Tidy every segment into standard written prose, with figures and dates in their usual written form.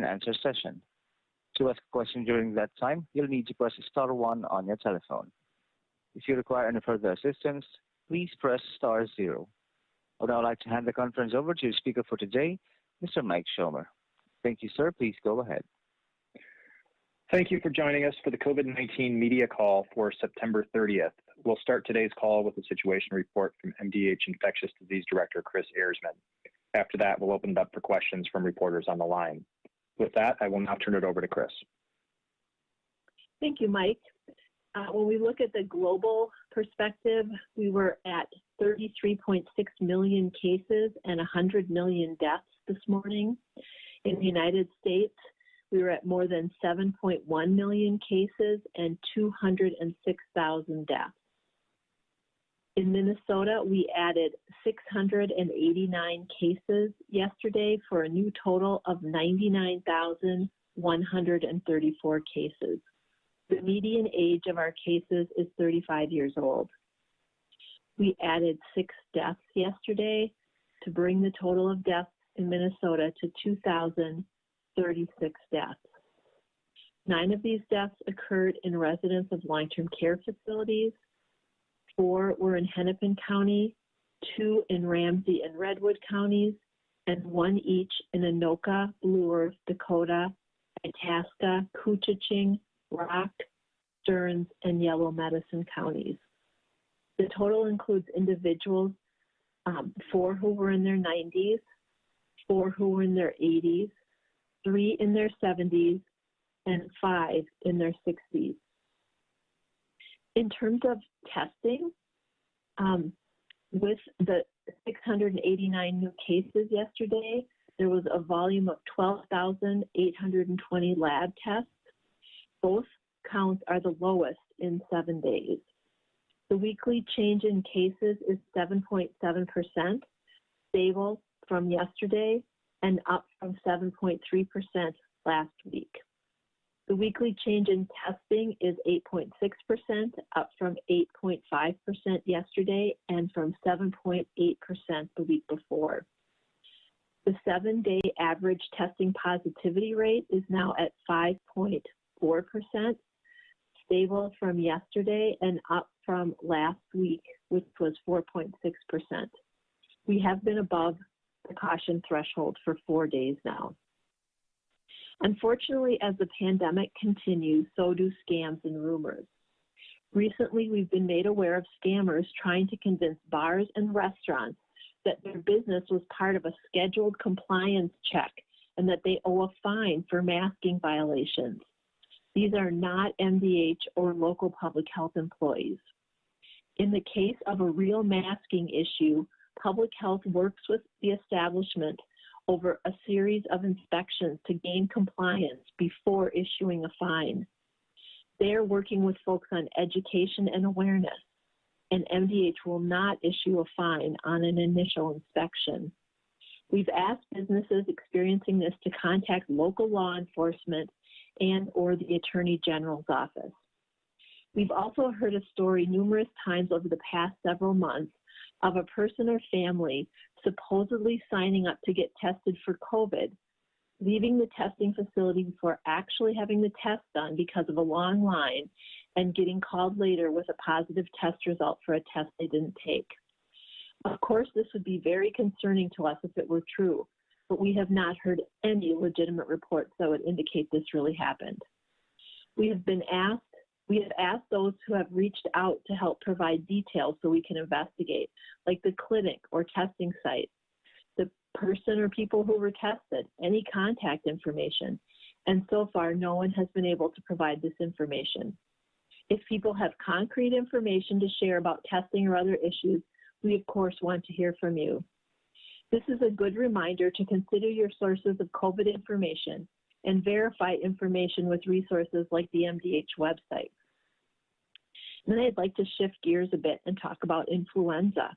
and answer session. To ask a question during that time, you'll need to press star 1 on your telephone. If you require any further assistance, please press star 0. I would now like to hand the conference over to the speaker for today, Mr. Mike Schomer. Thank you, sir. Please go ahead. Thank you for joining us for the COVID-19 media call for September 30th. We'll start today's call with a situation report from MDH Infectious Disease Director Chris Ersman. After that, we'll open it up for questions from reporters on the line. With that, I will now turn it over to Chris. Thank you, Mike. When we look at the global perspective, we were at 33.6 million cases and 100 million deaths this morning. In the United States, we were at more than 7.1 million cases and 206,000 deaths. In Minnesota, we added 689 cases yesterday for a new total of 99,134 cases. The median age of our cases is 35 years old. We added 6 deaths yesterday to bring the total of deaths in Minnesota to 2,036 deaths. 9 of these deaths occurred in residents of long-term care facilities. 4 were in Hennepin County, 2 in Ramsey and Redwood counties, and 1 each in Anoka, Blue Earth, Dakota, Itasca, Koochiching, Rock, Stearns, and Yellow Medicine counties. The total includes individuals, 4 who were in their 90s, 4 who were in their 80s, 3 in their 70s, and 5 in their 60s. In terms of testing, with the 689 new cases yesterday, there was a volume of 12,820 lab tests. Both counts are the lowest in 7 days. The weekly change in cases is 7.7%, stable from yesterday and up from 7.3% last week. The weekly change in testing is 8.6%, up from 8.5% yesterday and from 7.8% the week before. The 7-day average testing positivity rate is now at 5.4%, stable from yesterday and up from last week, which was 4.6%. We have been above the caution threshold for 4 days now. Unfortunately, as the pandemic continues, so do scams and rumors. Recently, we've been made aware of scammers trying to convince bars and restaurants that their business was part of a scheduled compliance check and that they owe a fine for masking violations. These are not MDH or local public health employees. In the case of a real masking issue, public health works with the establishment over a series of inspections to gain compliance before issuing a fine. They are working with folks on education and awareness, and MDH will not issue a fine on an initial inspection. We've asked businesses experiencing this to contact local law enforcement and or the Attorney General's office. We've also heard a story numerous times over the past several months of a person or family supposedly signing up to get tested for COVID, leaving the testing facility before actually having the test done because of a long line, and getting called later with a positive test result for a test they didn't take. Of course, this would be very concerning to us if it were true, but we have not heard any legitimate reports that would indicate this really happened. We have asked those who have reached out to help provide details so we can investigate, like the clinic or testing site, the person or people who were tested, any contact information, and so far no one has been able to provide this information. If people have concrete information to share about testing or other issues, we of course want to hear from you. This is a good reminder to consider your sources of COVID information and verify information with resources like the MDH website. Then I'd like to shift gears a bit and talk about influenza.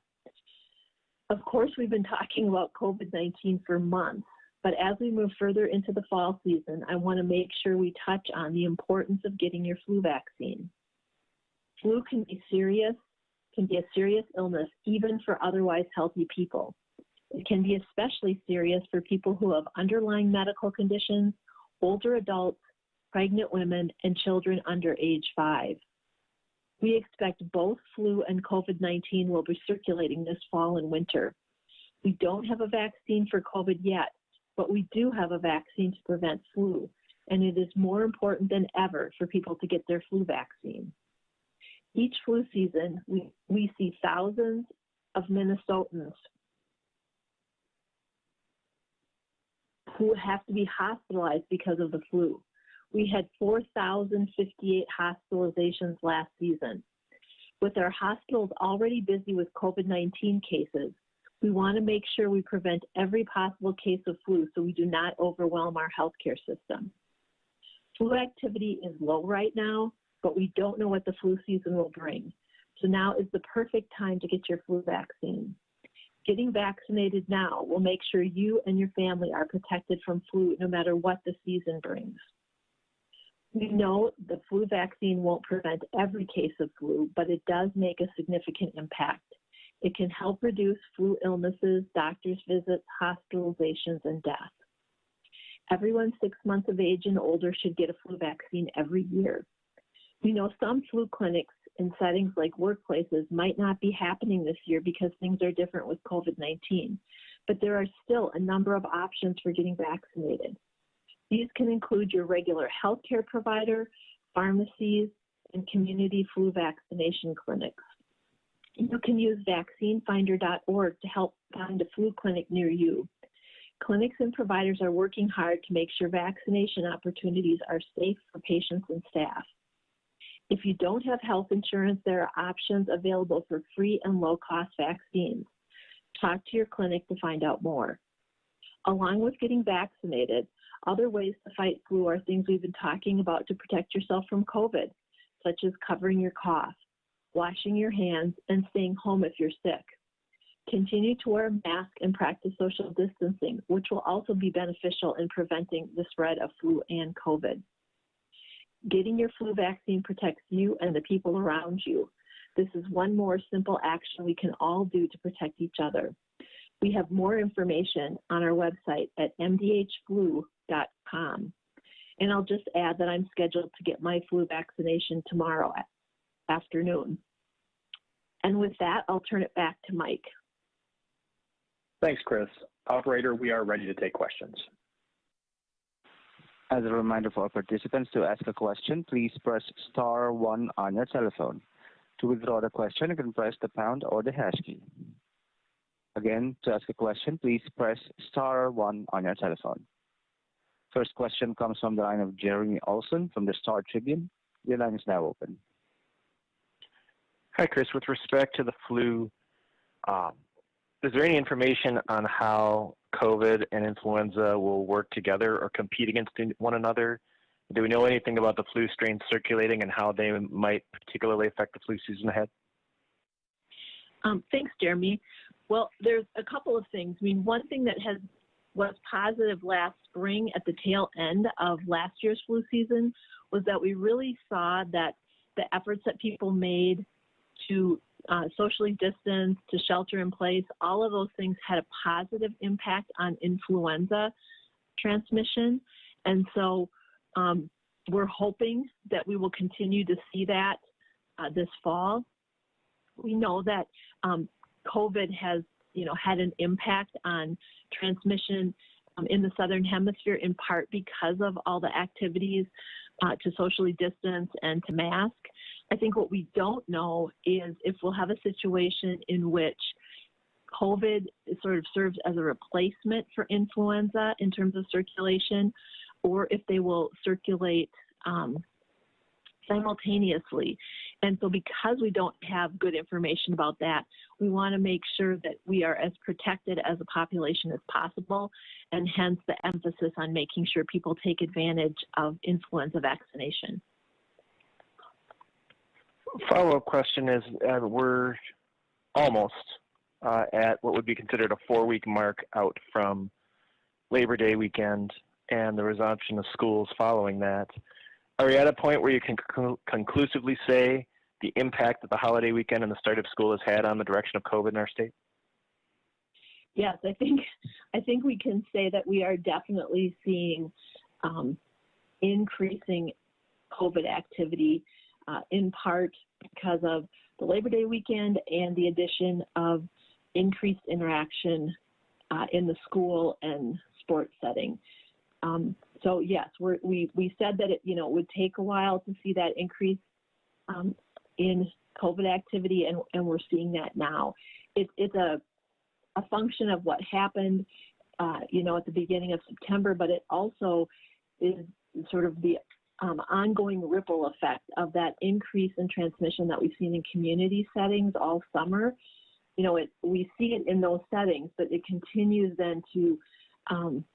Of course, we've been talking about COVID-19 for months, but as we move further into the fall season, I want to make sure we touch on the importance of getting your flu vaccine. Flu can be a serious illness even for otherwise healthy people. It can be especially serious for people who have underlying medical conditions older adults, pregnant women, and children under age 5. We expect both flu and COVID-19 will be circulating this fall and winter. We don't have a vaccine for COVID yet, but we do have a vaccine to prevent flu, and it is more important than ever for people to get their flu vaccine. Each flu season, we see thousands of Minnesotans who have to be hospitalized because of the flu. We had 4,058 hospitalizations last season. With our hospitals already busy with COVID-19 cases, we want to make sure we prevent every possible case of flu so we do not overwhelm our healthcare system. Flu activity is low right now, but we don't know what the flu season will bring. So now is the perfect time to get your flu vaccine. Getting vaccinated now will make sure you and your family are protected from flu no matter what the season brings. We know the flu vaccine won't prevent every case of flu, but it does make a significant impact. It can help reduce flu illnesses, doctor's visits, hospitalizations, and death. Everyone 6 months of age and older should get a flu vaccine every year. We know some flu clinics in settings like workplaces might not be happening this year because things are different with COVID-19, but there are still a number of options for getting vaccinated. These can include your regular healthcare provider, pharmacies, and community flu vaccination clinics. You can use vaccinefinder.org to help find a flu clinic near you. Clinics and providers are working hard to make sure vaccination opportunities are safe for patients and staff. If you don't have health insurance, there are options available for free and low-cost vaccines. Talk to your clinic to find out more. Along with getting vaccinated, other ways to fight flu are things we've been talking about to protect yourself from COVID, such as covering your cough, washing your hands, and staying home if you're sick. Continue to wear a mask and practice social distancing, which will also be beneficial in preventing the spread of flu and COVID. Getting your flu vaccine protects you and the people around you. This is one more simple action we can all do to protect each other. We have more information on our website at mdhflu.com. And I'll just add that I'm scheduled to get my flu vaccination tomorrow afternoon. And with that, I'll turn it back to Mike. Thanks, Chris. Operator, we are ready to take questions. As a reminder for our participants, to ask a question, please press star 1 on your telephone. To withdraw the question, you can press the pound or the hash key. Again, to ask a question, please press star 1 on your telephone. First question comes from the line of Jeremy Olson from the Star Tribune. Your line is now open. Hi, Chris. With respect to the flu, is there any information on how COVID and influenza will work together or compete against one another? Do we know anything about the flu strains circulating and how they might particularly affect the flu season ahead? Thanks, Jeremy. Well, there's a couple of things. I mean, one thing that was positive last spring at the tail end of last year's flu season was that we really saw that the efforts that people made to socially distance, to shelter in place, all of those things had a positive impact on influenza transmission. And so we're hoping that we will continue to see that this fall. We know that COVID has, had an impact on transmission in the Southern Hemisphere, in part because of all the activities to socially distance and to mask. I think what we don't know is if we'll have a situation in which COVID sort of serves as a replacement for influenza in terms of circulation, or if they will circulate simultaneously. And so because we don't have good information about that, we want to make sure that we are as protected as a population as possible, and hence the emphasis on making sure people take advantage of influenza vaccination. Follow-up question is, we're almost at what would be considered a 4-week mark out from Labor Day weekend and the resumption of schools following that. Are we at a point where you can conclusively say the impact that the holiday weekend and the start of school has had on the direction of COVID in our state? Yes, I think we can say that we are definitely seeing increasing COVID activity, in part because of the Labor Day weekend and the addition of increased interaction in the school and sports setting. So yes, we said that it would take a while to see that increase in COVID activity, and we're seeing that now. It's a function of what happened, at the beginning of September, but it also is sort of the ongoing ripple effect of that increase in transmission that we've seen in community settings all summer. We see it in those settings, but it continues then to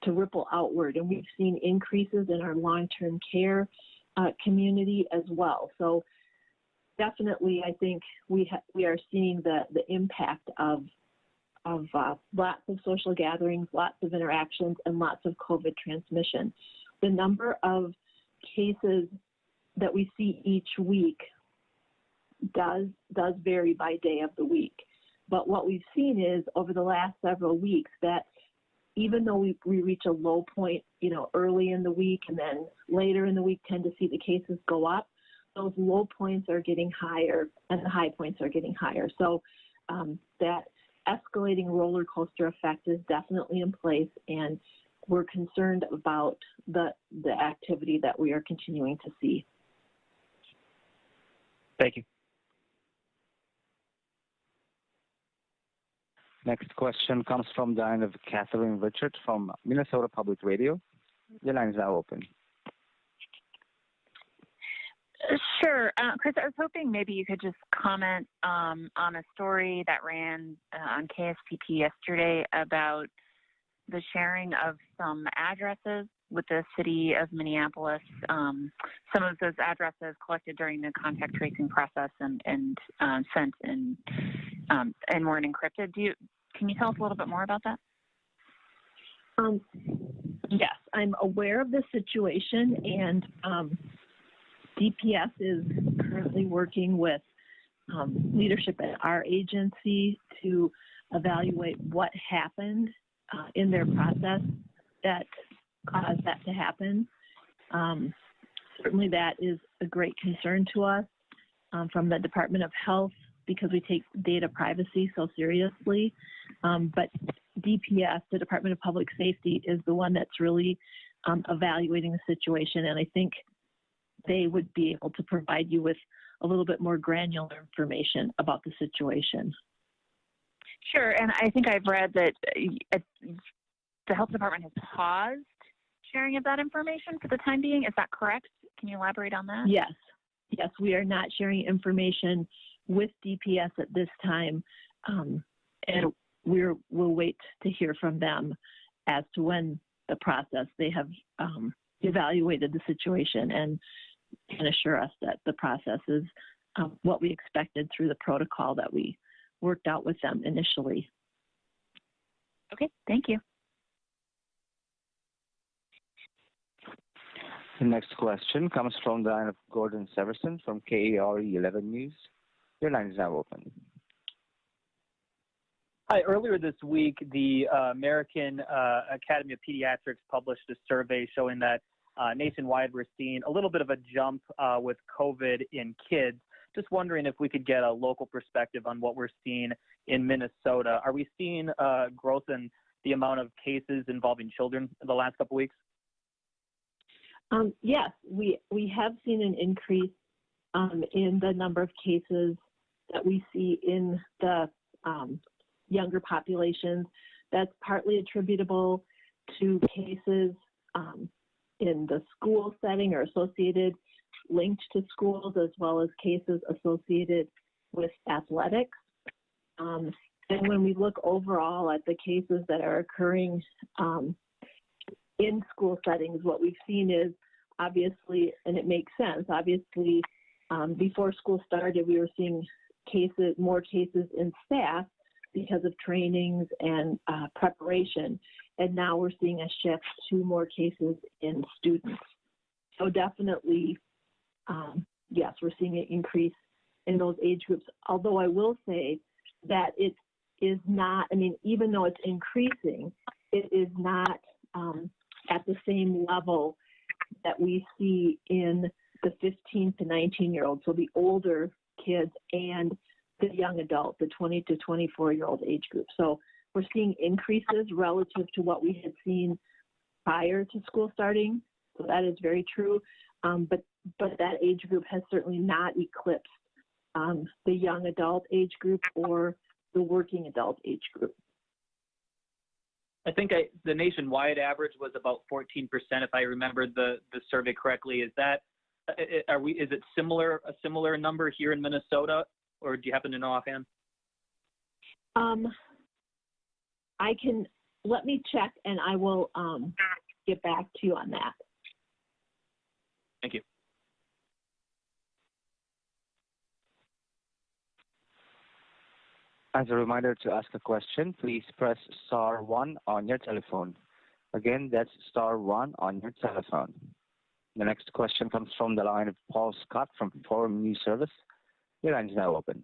ripple outward, and we've seen increases in our long-term care community as well. So definitely, I think we are seeing the impact of lots of social gatherings, lots of interactions, and lots of COVID transmission. The number of cases that we see each week does vary by day of the week. But what we've seen is over the last several weeks that even though we reach a low point, early in the week and then later in the week tend to see the cases go up, those low points are getting higher and the high points are getting higher. So that escalating roller coaster effect is definitely in place, and we're concerned about the activity that we are continuing to see. Thank you. Next question comes from the line of Catherine Richard from Minnesota Public Radio. Your line is now open. Sure. Chris, I was hoping maybe you could just comment on a story that ran on KSPP yesterday about the sharing of some addresses with the city of Minneapolis. Some of those addresses collected during the contact tracing process and sent and weren't encrypted. Can you tell us a little bit more about that? Yes, I'm aware of the situation, and DPS is currently working with leadership at our agency to evaluate what happened in their process that caused that to happen. Certainly that is a great concern to us from the Department of Health because we take data privacy so seriously. But DPS, the Department of Public Safety, is the one that's really evaluating the situation, and I think they would be able to provide you with a little bit more granular information about the situation. Sure, and I think I've read that the health department has paused sharing of that information for the time being. Is that correct? Can you elaborate on that? Yes, we are not sharing information with DPS at this time, and we'll wait to hear from them as to when the process they have evaluated the situation and can assure us that the process is what we expected through the protocol that we worked out with them initially. Okay, thank you. The next question comes from the line of Gordon Severson from KARE 11 News. Your line is now open. Hi, earlier this week, the American Academy of Pediatrics published a survey showing that nationwide we're seeing a little bit of a jump with COVID in kids. Just wondering if we could get a local perspective on what we're seeing in Minnesota. Are we seeing growth in the amount of cases involving children in the last couple weeks? Yes, we have seen an increase in the number of cases that we see in the younger populations. That's partly attributable to cases in the school setting or associated, linked to schools, as well as cases associated with athletics. And when we look overall at the cases that are occurring in school settings, what we've seen is obviously, and it makes sense, obviously, before school started, we were seeing more cases in staff because of trainings and preparation. And now we're seeing a shift to more cases in students. So definitely, yes, we're seeing an increase in those age groups. Although I will say that it is not, even though it's increasing, it is not at the same level that we see in the 15 to 19-year-olds, so the older kids and the young adult, the 20 to 24-year-old age group. So we're seeing increases relative to what we had seen prior to school starting. So that is very true. But that age group has certainly not eclipsed the young adult age group or the working adult age group. I think the nationwide average was about 14%, if I remember the survey correctly. Is that is it a similar number here in Minnesota, or do you happen to know offhand? Let me check, and I will get back to you on that. Thank you. As a reminder, to ask a question, please press star 1 on your telephone. Again, that's star 1 on your telephone. The next question comes from the line of Paul Scott from Forum News Service. Your line is now open.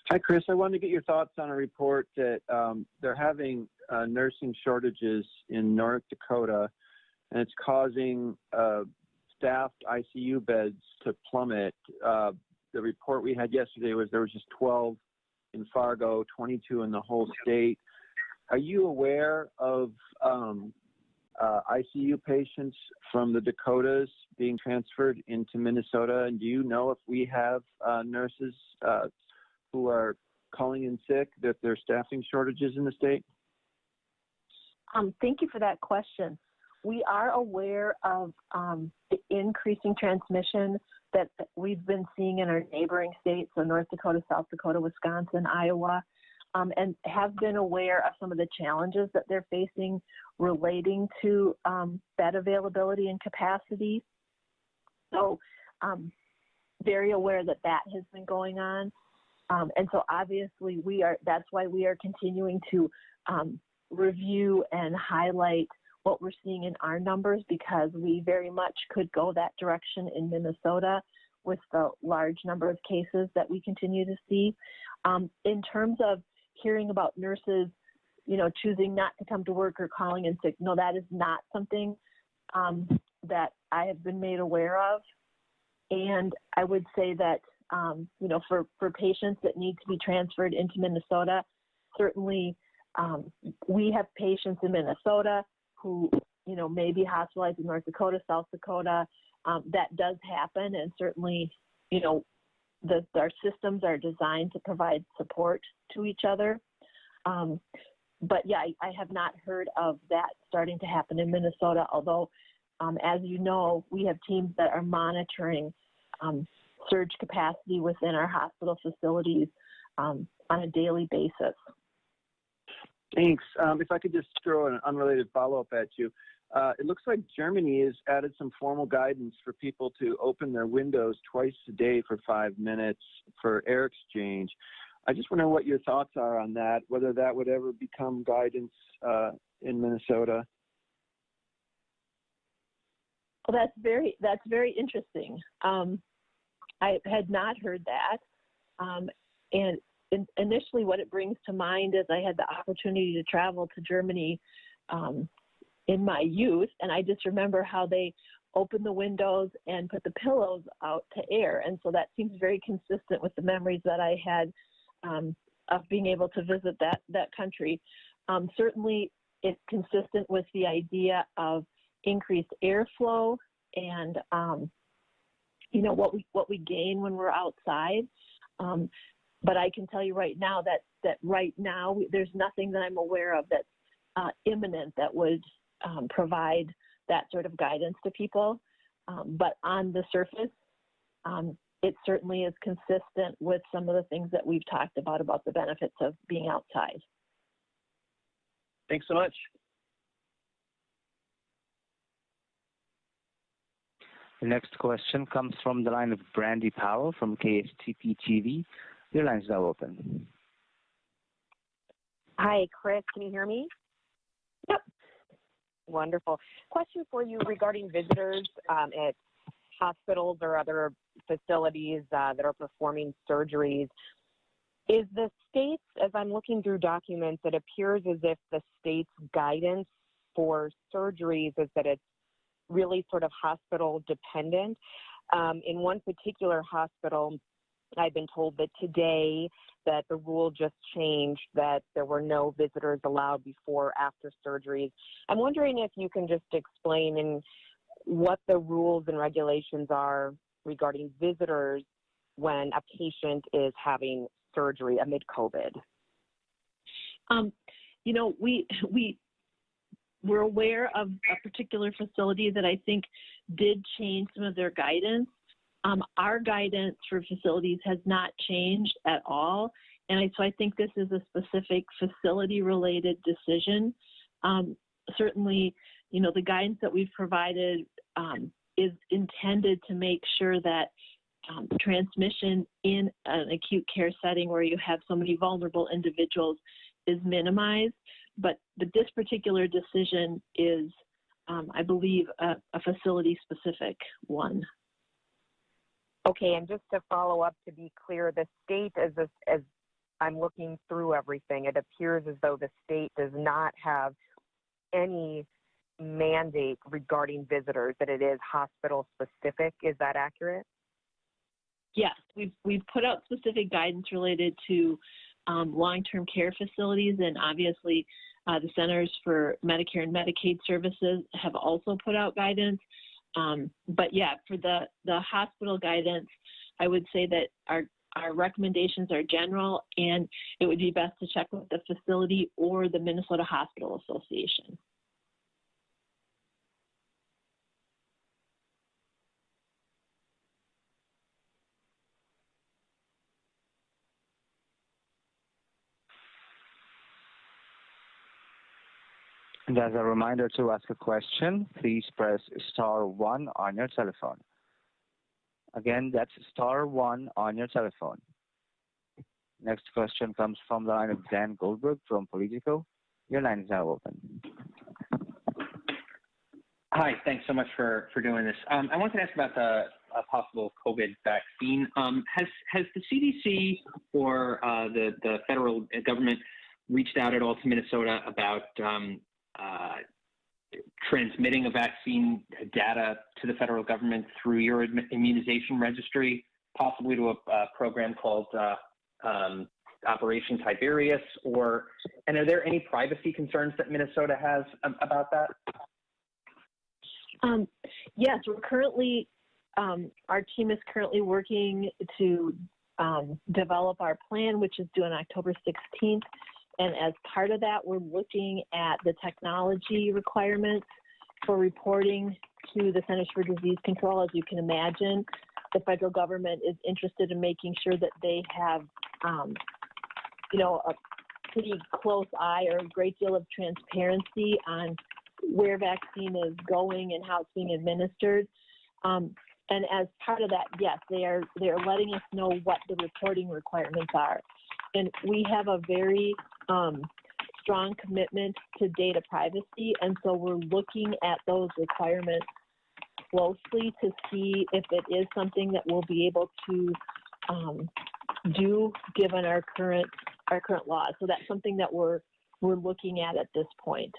Hi, Chris. I wanted to get your thoughts on a report that they're having nursing shortages in North Dakota, and it's causing staffed ICU beds to plummet. The report we had yesterday was there was just 12 in Fargo, 22 in the whole state. Are you aware of ICU patients from the Dakotas being transferred into Minnesota? And do you know if we have nurses who are calling in sick, that there are staffing shortages in the state? Thank you for that question. We are aware of the increasing transmission that we've been seeing in our neighboring states, so North Dakota, South Dakota, Wisconsin, Iowa, and have been aware of some of the challenges that they're facing relating to bed availability and capacity. So very aware that that has been going on. And so obviously that's why we are continuing to review and highlight what we're seeing in our numbers, because we very much could go that direction in Minnesota with the large number of cases that we continue to see. In terms of hearing about nurses, choosing not to come to work or calling in sick, no, that is not something that I have been made aware of. And I would say that, for patients that need to be transferred into Minnesota, certainly we have patients in Minnesota who, may be hospitalized in North Dakota, South Dakota. That does happen. And certainly, our systems are designed to provide support to each other. But yeah, I have not heard of that starting to happen in Minnesota, although, as you know, we have teams that are monitoring surge capacity within our hospital facilities on a daily basis. Thanks. If I could just throw an unrelated follow-up at you. It looks like Germany has added some formal guidance for people to open their windows twice a day for 5 minutes for air exchange. I just wonder what your thoughts are on that, whether that would ever become guidance in Minnesota. Well, that's very interesting. I had not heard that. And initially what it brings to mind is I had the opportunity to travel to Germany in my youth, and I just remember how they opened the windows and put the pillows out to air. And so that seems very consistent with the memories that I had of being able to visit that country. Certainly it's consistent with the idea of increased airflow and what we gain when we're outside. But I can tell you right now that right now there's nothing that I'm aware of that's imminent that would provide that sort of guidance to people. But on the surface, it certainly is consistent with some of the things that we've talked about the benefits of being outside. Thanks so much. The next question comes from the line of Brandy Powell from KSTP TV. Your line is now open. Hi, Chris. Can you hear me? Yep. Wonderful. Question for you regarding visitors at hospitals or other facilities that are performing surgeries. Is the state's, as I'm looking through documents, it appears as if the state's guidance for surgeries is that it's really sort of hospital dependent. In one particular hospital, I've been told that today that the rule just changed, that there were no visitors allowed before or after surgeries. I'm wondering if you can just explain in what the rules and regulations are regarding visitors when a patient is having surgery amid COVID. You know, we're aware of a particular facility that I think did change some of their guidance. Our guidance for facilities has not changed at all. And so I think this is a specific facility-related decision. Certainly, you know, the guidance that we've provided is intended to make sure that transmission in an acute care setting where you have so many vulnerable individuals is minimized. But this particular decision is, I believe, a facility-specific one. Okay, and just to follow up, to be clear, the state, as I'm looking through everything, it appears as though the state does not have any mandate regarding visitors, that it is hospital specific. Is that accurate? Yes, we've put out specific guidance related to long-term care facilities, and obviously the Centers for Medicare and Medicaid Services have also put out guidance. But yeah, for the hospital guidance, I would say that our recommendations are general, and it would be best to check with the facility or the Minnesota Hospital Association. And as a reminder, to ask a question, please press *1 on your telephone. Again, that's *1 on your telephone. Next question comes from the line of Dan Goldberg from Politico. Your line is now open. Hi, thanks so much for doing this. I wanted to ask about the possible COVID vaccine. Has the CDC or the federal government reached out at all to Minnesota about transmitting a vaccine data to the federal government through your immunization registry, possibly to a program called Operation Tiberius? And are there any privacy concerns that Minnesota has about that? Yes, we're currently, our team is currently working to develop our plan, which is due on October 16th. And as part of that, we're looking at the technology requirements for reporting to the Centers for Disease Control. As you can imagine, the federal government is interested in making sure that they have, you know, a pretty close eye or a great deal of transparency on where vaccine is going and how it's being administered. And as part of that, yes, they are letting us know what the reporting requirements are. And we have a very strong commitment to data privacy, and so we're looking at those requirements closely to see if it is something that we'll be able to do given our current laws. So that's something that we're looking at this point.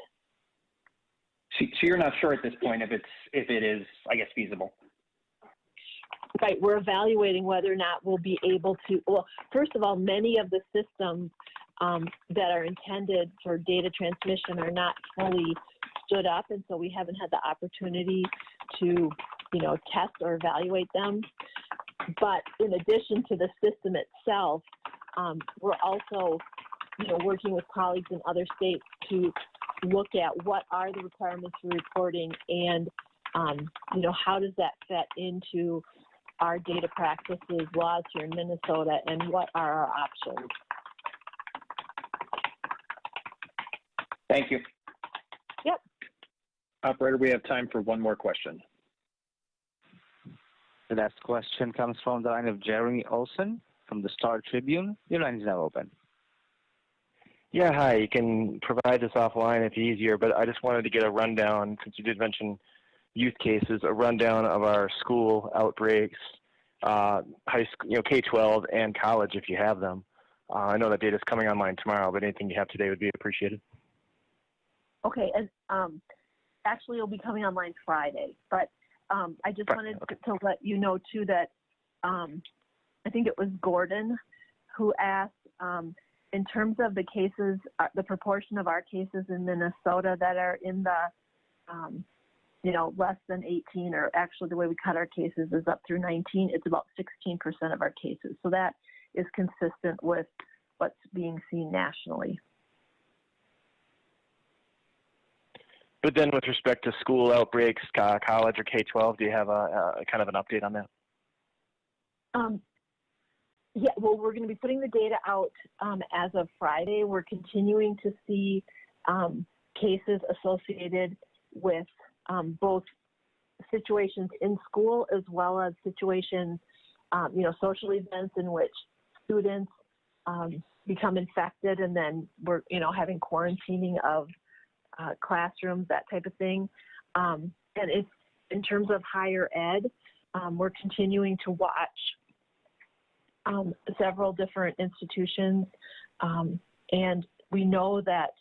So you're not sure at this point if it is, I guess, feasible? Right, we're evaluating whether or not we'll be able to, well, first of all, many of the systems that are intended for data transmission are not fully stood up, and so we haven't had the opportunity to, you know, test or evaluate them. But in addition to the system itself, we're also, you know, working with colleagues in other states to look at what are the requirements for reporting and, you know, how does that fit into our data practices, laws here in Minnesota, and what are our options. Thank you. Yep. Operator, we have time for one more question. The next question comes from the line of Jeremy Olson from the Star Tribune. Your line is now open. Yeah, hi. You can provide this offline if easier, but I just wanted to get a rundown, since you did mention youth cases, a rundown of our school outbreaks, high school, you know, K-12 and college if you have them. I know that data is coming online tomorrow, but anything you have today would be appreciated. Okay, and actually will be coming online Friday. But I just wanted to let you know too that I think it was Gordon who asked, in terms of the cases, the proportion of our cases in Minnesota that are in the, less than 18, or actually the way we cut our cases is up through 19, it's about 16% of our cases. So that is consistent with what's being seen nationally. But then with respect to school outbreaks, college or K-12, do you have a kind of an update on that? Yeah, well, we're going to be putting the data out as of Friday. We're continuing to see cases associated with both situations in school as well as situations, social events in which students become infected, and then we're, having quarantining of classrooms, that type of thing. And it's, in terms of higher ed, we're continuing to watch several different institutions, and we know that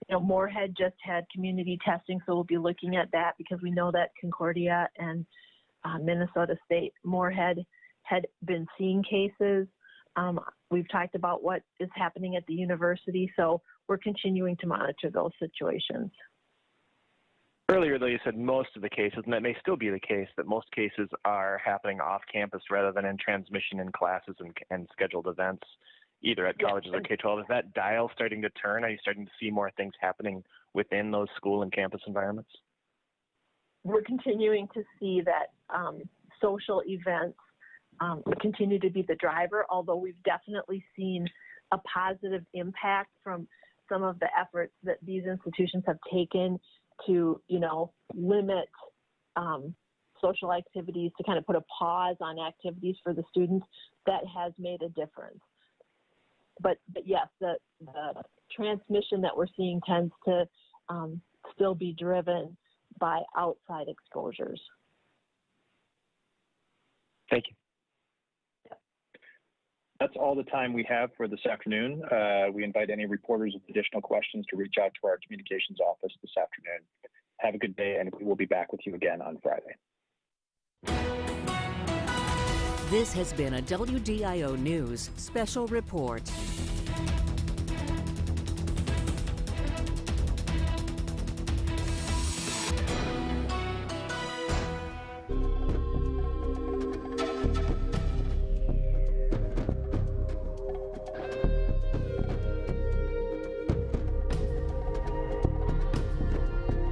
Moorhead just had community testing, so we'll be looking at that because we know that Concordia and Minnesota State Moorhead had been seeing cases. We've talked about what is happening at the university, so we're continuing to monitor those situations. Earlier, though, you said most of the cases, and that may still be the case, that most cases are happening off campus rather than in transmission in classes and scheduled events, either at colleges or K-12. Is that dial starting to turn? Are you starting to see more things happening within those school and campus environments? We're continuing to see that social events continue to be the driver, although we've definitely seen a positive impact from some of the efforts that these institutions have taken to, limit social activities, to kind of put a pause on activities for the students. That has made a difference. But yes, the transmission that we're seeing tends to still be driven by outside exposures. Thank you. That's all the time we have for this afternoon. We invite any reporters with additional questions to reach out to our communications office this afternoon. Have a good day, and we will be back with you again on Friday. This has been a WDIO News Special Report.